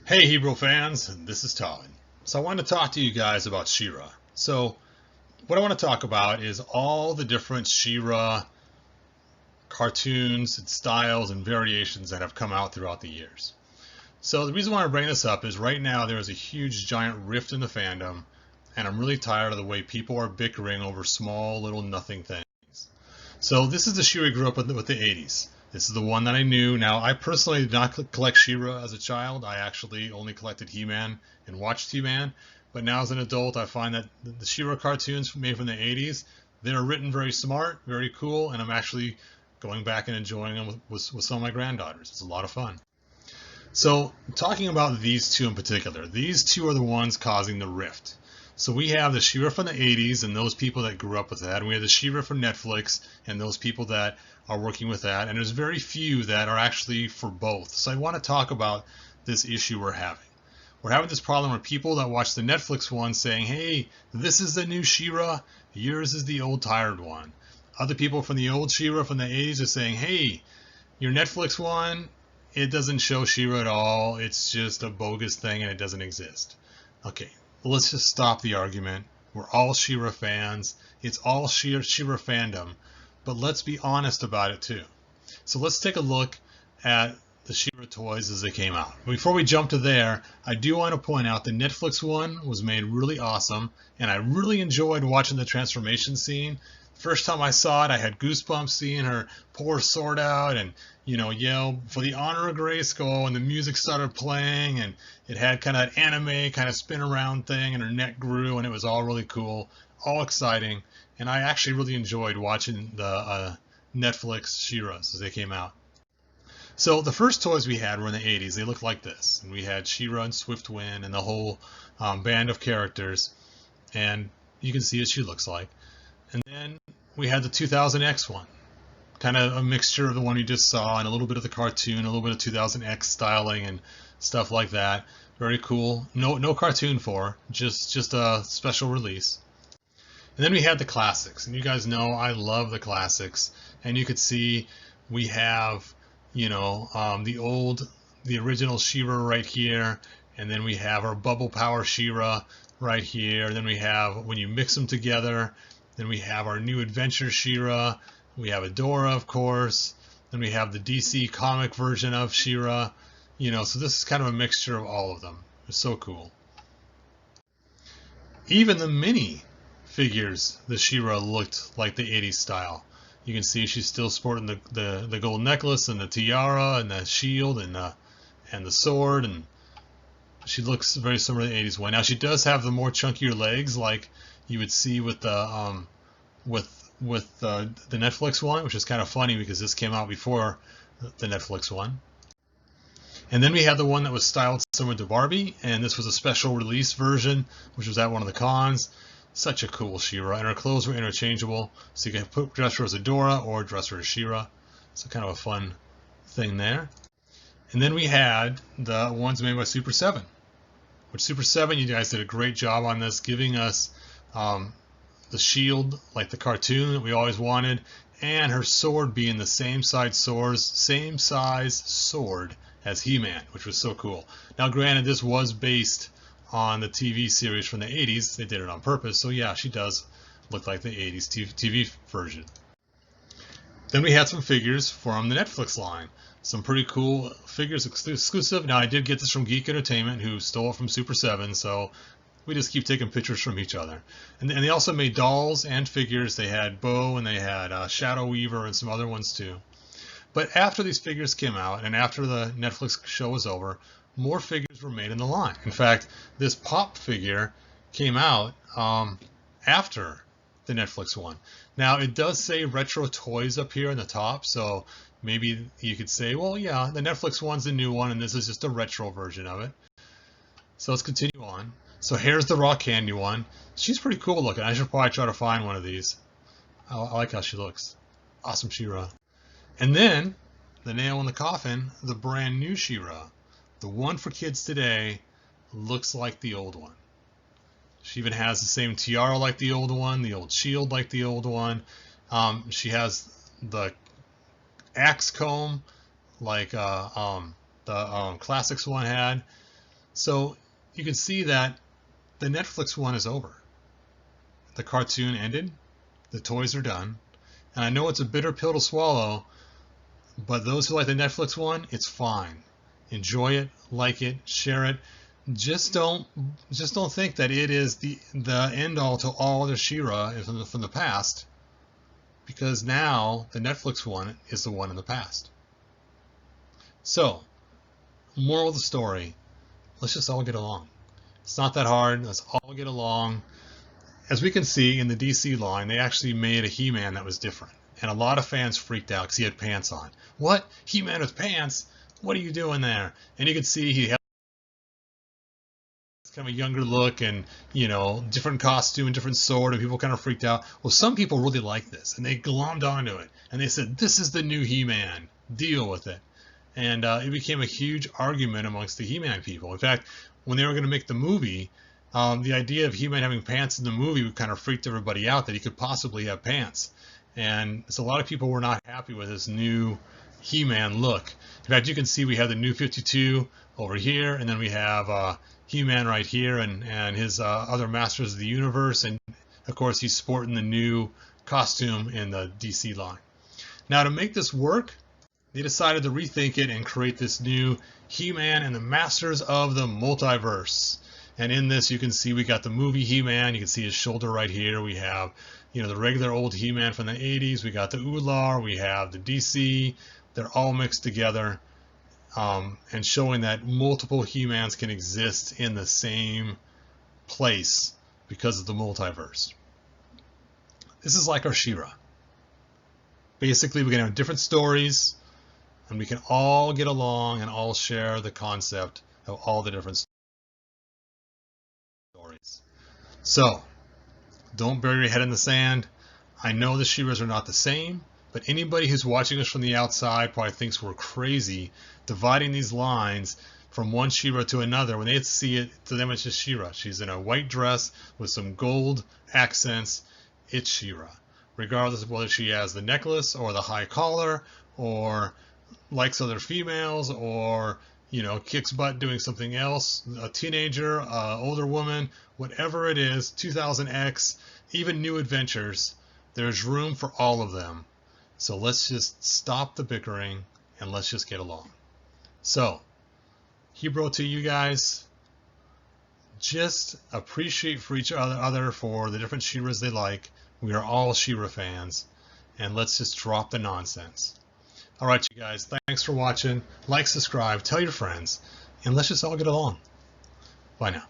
Hey Hebrew fans, this is Todd. So I want to talk to you guys about She-Ra. So what I want to talk about is all the different She-Ra cartoons and styles and variations that have come out throughout the years. So the reason why I bring this up is right now there is a huge giant rift in the fandom, and I'm really tired of the way people are bickering over small little nothing things. So this is the She-Ra I grew up with the 80s. This is the one that I knew. Now, I personally did not collect She-Ra as a child. I actually only collected He-Man and watched He-Man. But now as an adult, I find that the She-Ra cartoons made from the 80s, they're written very smart, very cool, and I'm actually going back and enjoying them with some of my granddaughters. It's a lot of fun. So talking about these two in particular, these two are the ones causing the rift. So we have the She-Ra from the 80s and those people that grew up with that, and we have the She-Ra from Netflix and those people that are working with that, and there's very few that are actually for both. So I want to talk about this issue we're having. We're having this problem where people that watch the Netflix one saying, hey, this is the new She-Ra, yours is the old tired one. Other people from the old She-Ra from the 80s are saying, hey, your Netflix one, it doesn't show She-Ra at all. It's just a bogus thing and it doesn't exist. Okay, well, let's just stop the argument. We're all She-Ra fans. It's all She-Ra fandom. But let's be honest about it too. So let's take a look at the She-Ra toys as they came out. Before we jump to there, I do want to point out the Netflix one was made really awesome, and I really enjoyed watching the transformation scene. First time I saw it, I had goosebumps seeing her pull her sword out and, yell for the honor of Grayskull, and the music started playing, and it had kind of anime kind of spin around thing, and her neck grew, and it was all really cool, all exciting, and I actually really enjoyed watching the Netflix She-Ras as they came out. So the first toys we had were in the 80s. They looked like this, and we had She-Ra and Swiftwind and the whole band of characters, and you can see what she looks like. And then we had the 2000X one, kind of a mixture of the one you just saw and a little bit of the cartoon, a little bit of 2000X styling and stuff like that. Very cool. No cartoon for, just a special release. And then we had the classics, and you guys know I love the classics. And you could see we have, the original She-Ra right here, and then we have our Bubble Power She-Ra right here. And then we have, when you mix them together, then we have our new Adventure She-Ra. We have Adora, of course. Then we have the DC comic version of She-Ra. So this is kind of a mixture of all of them. It's so cool. Even the mini figures, the She-Ra looked like the 80s style. You can see she's still sporting the gold necklace and the tiara and the shield and the sword, and she looks very similar to the 80s one. Now she does have the more chunkier legs, like you would see with the the Netflix one, which is kind of funny because this came out before the Netflix one. And then we had the one that was styled similar to Barbie, and this was a special release version, which was at one of the cons. Such a cool She-Ra, and her clothes were interchangeable, so you could dress her as Adora or dress her as She-Ra. So kind of a fun thing there. And then we had the ones made by Super 7, which Super 7, you guys did a great job on this, giving us the shield like the cartoon that we always wanted, and her sword being the same size sword as He-Man, which was so cool. Now granted, this was based on the TV series from the 80s. They did it on purpose, so yeah, she does look like the 80s TV version. Then we had some figures from the Netflix line. Some pretty cool figures exclusive. Now I did get this from Geek Entertainment, who stole it from Super 7, so we just keep taking pictures from each other. And they also made dolls and figures. They had Bo and they had Shadow Weaver and some other ones too. But after these figures came out and after the Netflix show was over, more figures were made in the line. In fact, this Pop figure came out after the Netflix one. Now, it does say Retro Toys up here in the top, so maybe you could say, well, yeah, the Netflix one's the new one, and this is just a retro version of it. So let's continue on. So here's the Raw Candy one. She's pretty cool looking. I should probably try to find one of these. I like how she looks. Awesome She-Ra. And then, the nail in the coffin, the brand new She-Ra. The one for kids today looks like the old one. She even has the same tiara like the old one, the old shield like the old one. She has the axe comb like the classics one had. So you can see that the Netflix one is over. The cartoon ended, the toys are done, and I know it's a bitter pill to swallow, but those who like the Netflix one, it's fine. Enjoy it, like it, share it. Just don't think that it is the end all to all other She-Ra from the past, because now the Netflix one is the one in the past. So, moral of the story, let's just all get along. It's not that hard. Let's all get along. As we can see in the DC line, they actually made a He-Man that was different. And a lot of fans freaked out because he had pants on. What? He-Man with pants? What are you doing there? And you can see he had kind of a younger look and, you know, different costume and different sword, and people kind of freaked out. Well, some people really liked this, and they glommed onto it. And they said, this is the new He-Man. Deal with it. And it became a huge argument amongst the He-Man people. In fact, when they were going to make the movie, the idea of He-Man having pants in the movie kind of freaked everybody out, that he could possibly have pants. And so a lot of people were not happy with this new He-Man look. In fact, you can see we have the new 52 over here, and then we have He-Man right here, and his other Masters of the Universe, and of course he's sporting the new costume in the DC line. Now, to make this work, they decided to rethink it and create this new He-Man and the Masters of the Multiverse. And in this, you can see we got the movie He-Man. You can see his shoulder right here. We have, you know, the regular old He-Man from the 80s. We got the Ular. We have the DC. They're all mixed together, and showing that multiple He-Mans can exist in the same place because of the multiverse. This is like our She-Ra. Basically, we can have different stories, and we can all get along and all share the concept of all the different stories. So, don't bury your head in the sand. I know the She-Ras are not the same, but anybody who's watching us from the outside probably thinks we're crazy dividing these lines from one She-Ra to another. When they see it, to them it's just She-Ra. She's in a white dress with some gold accents. It's She-Ra. Regardless of whether she has the necklace or the high collar or likes other females or, you know, kicks butt doing something else, a teenager, older woman, whatever it is, 2000X, even New Adventures, there's room for all of them. So let's just stop the bickering and let's just get along. So, Hebrew to you guys, just appreciate for each other for the different She-Ras they like. We are all She-Ra fans, and let's just drop the nonsense. All right, you guys, thanks for watching. Like, subscribe, tell your friends, and let's just all get along. Bye now.